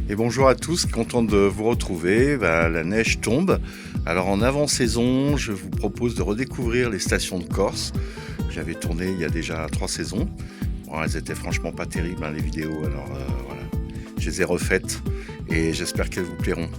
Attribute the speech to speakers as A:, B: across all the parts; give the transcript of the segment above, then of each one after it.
A: Et bonjour à tous, content de vous retrouver. La neige tombe. Alors en avant-saison, je vous propose de redécouvrir les stations de Corse. J'avais tourné il y a déjà 3 saisons. Bon, elles étaient franchement pas terribles, les vidéos. Alors voilà, je les ai refaites et j'espère qu'elles vous plairont.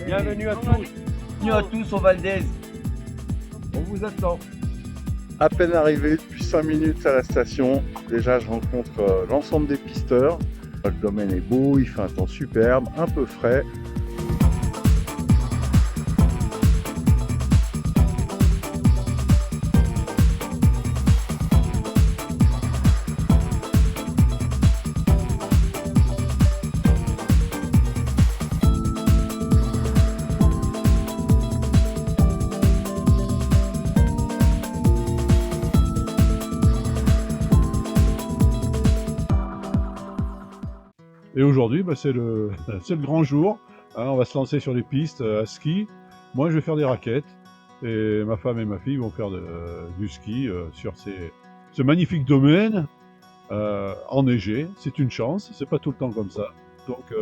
B: Bienvenue à tous. Bienvenue à tous au Val d'Aise. On vous attend.
C: À peine arrivé depuis 5 minutes à la station, déjà je rencontre l'ensemble des pisteurs. Le domaine est beau, il fait un temps superbe, un peu frais.
D: Et aujourd'hui, c'est le grand jour. On va se lancer sur les pistes à ski. Moi, je vais faire des raquettes. Et ma femme et ma fille vont faire du ski sur ce magnifique domaine enneigé. C'est une chance, c'est pas tout le temps comme ça. Donc,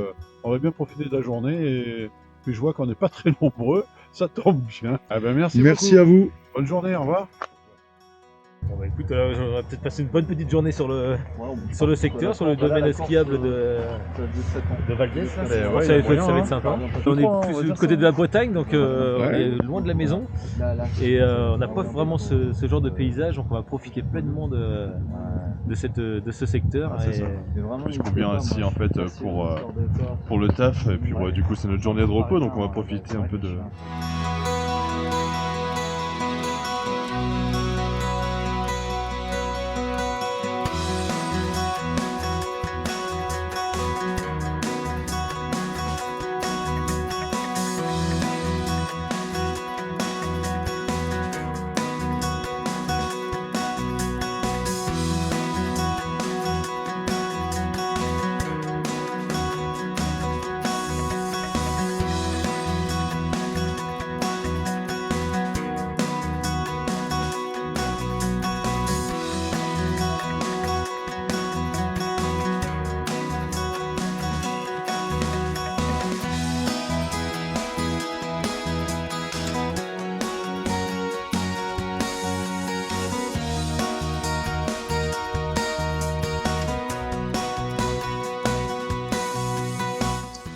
D: on va bien profiter de la journée. Et puis, je vois qu'on n'est pas très nombreux. Ça tombe bien. Merci beaucoup.
C: À vous.
D: Bonne journée, au revoir.
E: Bon bah écoute, on va peut-être passer une bonne petite journée sur le secteur, sur le domaine skiable de Val d'Aise. Ça va être sympa. On est plus du côté de la Bretagne, donc on est loin de la maison. Et on n'a pas vraiment ce genre de paysage, donc on va profiter pleinement de ce secteur.
F: Je trouve bien ainsi en fait pour le taf. Et puis du coup c'est notre journée de repos, donc on va profiter un peu de...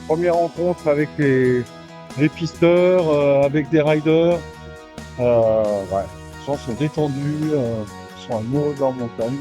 C: Première rencontre avec les pisteurs, avec des riders. Les gens sont détendus, sont amoureux de leur montagne.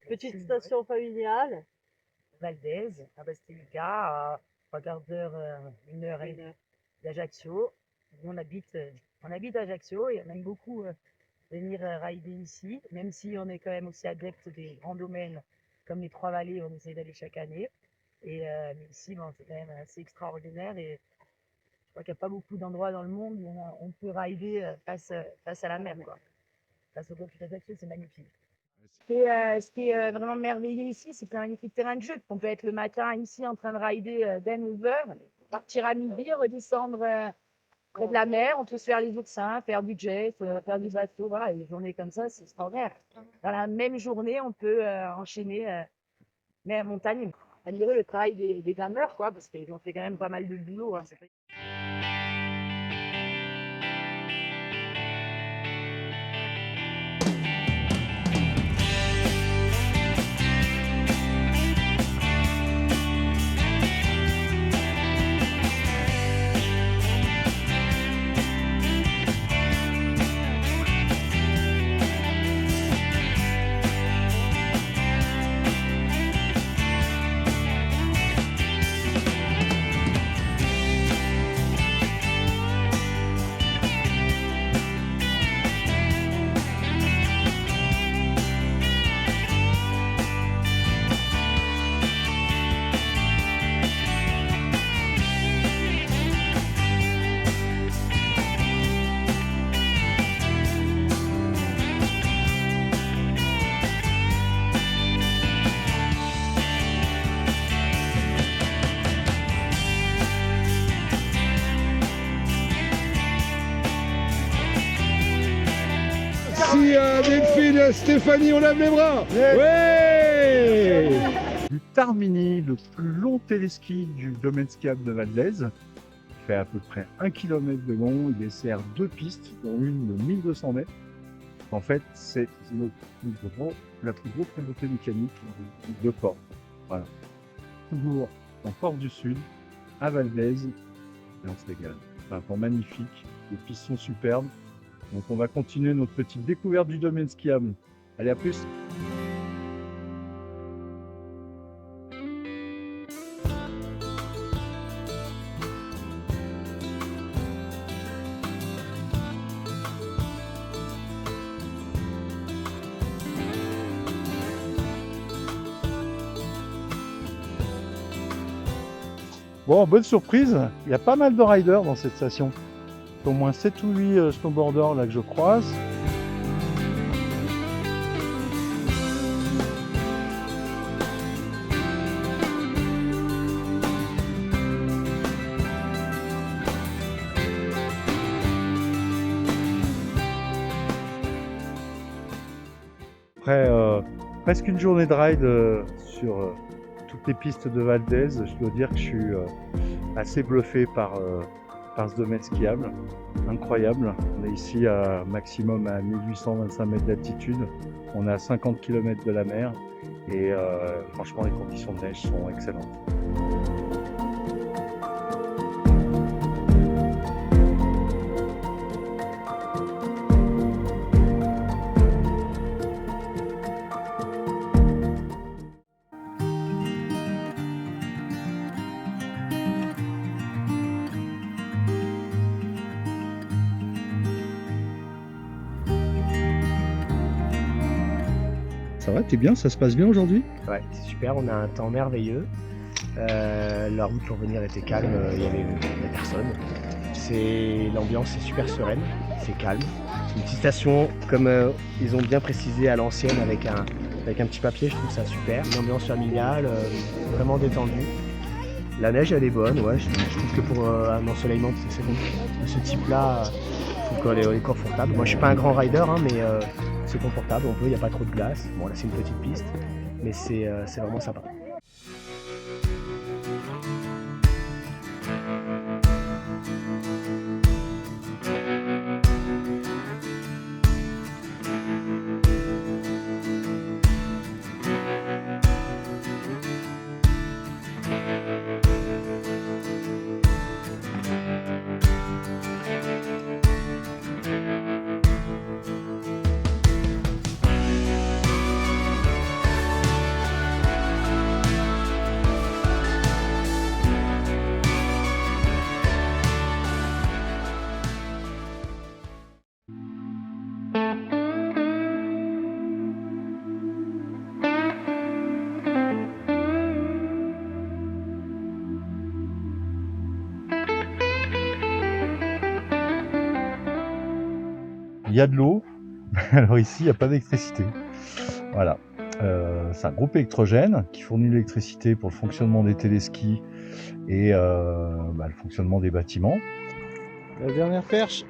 G: Petite station familiale, Val d'Aise, à Bastilica, à 3 quarts d'heure, 1 heure d'Ajaccio. On habite à Ajaccio et on aime beaucoup venir rider ici, même si on est quand même aussi adepte des grands domaines comme les Trois-Vallées, on essaie d'aller chaque année. Mais ici, c'est quand même assez extraordinaire et je crois qu'il n'y a pas beaucoup d'endroits dans le monde où on peut rider face à la mer, quoi. Face au golfe d'Ajaccio, c'est magnifique. Ce qui est vraiment merveilleux ici, c'est un magnifique terrain de jeu. On peut être le matin ici en train de rider dès 9h, partir à midi, redescendre près de la mer, on peut se faire les oursins, faire du jet, faire du bateau, voilà, et des journées comme ça, c'est extraordinaire. Dans la même journée, on peut enchaîner mer, montagne. Admirer le travail des gameurs, quoi, parce qu'ils ont fait quand même pas mal de boulot. Hein.
C: Merci Delphine, Stéphanie, on lève les bras. Ouais. Du Tarmini, le plus long téléski du domaine skiable de Val d'Èze. Il fait à peu près 1 km de long, il dessert 2 pistes, dont une de 1200 mètres. En fait, c'est la plus grosse communauté mécanique de port. Voilà. Toujours en Port du Sud, à Val d'Èze, et on se régale. C'est un temps magnifique, les pistes sont superbes. Donc on va continuer notre petite découverte du domaine skiable. Allez, à plus! Bon, bonne surprise, il y a pas mal de riders dans cette station. Au moins 7 ou 8 snowboarders là que je croise. Après presque une journée de ride sur toutes les pistes de Val d'Èze, je dois dire que je suis assez bluffé par ce domaine skiable, incroyable. On est ici à maximum à 1825 mètres d'altitude, on est à 50 km de la mer et franchement les conditions de neige sont excellentes. Ça va, t'es bien? Ça se passe bien aujourd'hui?
H: Ouais, c'est super, on a un temps merveilleux. La route pour venir était calme, il y avait personne. L'ambiance est super sereine, c'est calme. C'est une petite station, comme ils ont bien précisé à l'ancienne avec un petit papier, je trouve ça super. Une ambiance familiale, vraiment détendue. La neige elle est bonne, ouais, je trouve que pour un ensoleillement de ce type-là, je trouve qu'elle est confortable. Moi je suis pas un grand rider, hein, mais c'est confortable, on peut, il n'y a pas trop de glace. Bon là c'est une petite piste, mais c'est vraiment sympa.
C: Il y a de l'eau, alors ici il n'y a pas d'électricité. Voilà, c'est un groupe électrogène qui fournit l'électricité pour le fonctionnement des téléskis et le fonctionnement des bâtiments. La dernière perche.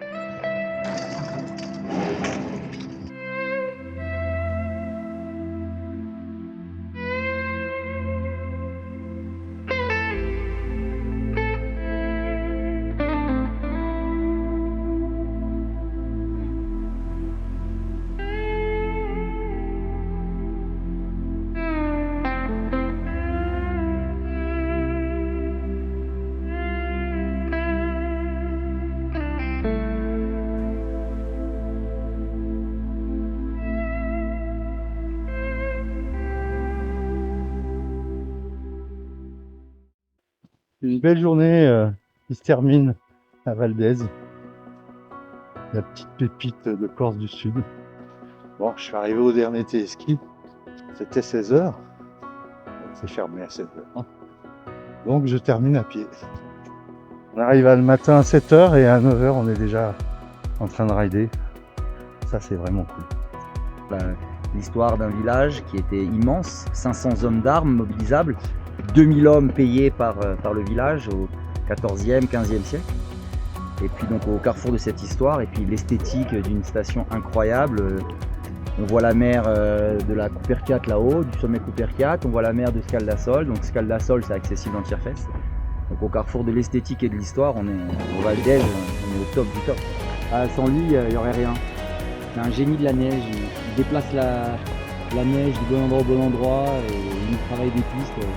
C: Une belle journée qui se termine à Valdez. La petite pépite de Corse du Sud. Bon, je suis arrivé au dernier téléski. C'était 16h. C'est fermé à 16h. Donc je termine à pied. On arrive le matin à 7h et à 9h on est déjà en train de rider. Ça c'est vraiment cool.
B: L'histoire d'un village qui était immense, 500 hommes d'armes mobilisables, 2000 hommes payés par le village au 14e, 15e siècle. Et puis donc au carrefour de cette histoire, et puis l'esthétique d'une station incroyable. On voit la mer de la Couperciat là-haut, du sommet Couperciat, on voit la mer de Scaldasol, donc Scaldasol c'est accessible en Tirfès. Donc au carrefour de l'esthétique et de l'histoire, on est au Valdez, on est au top du top. Sans lui, il n'y aurait rien. C'est un génie de la neige, il déplace la neige du bon endroit au bon endroit, et il travaille des pistes.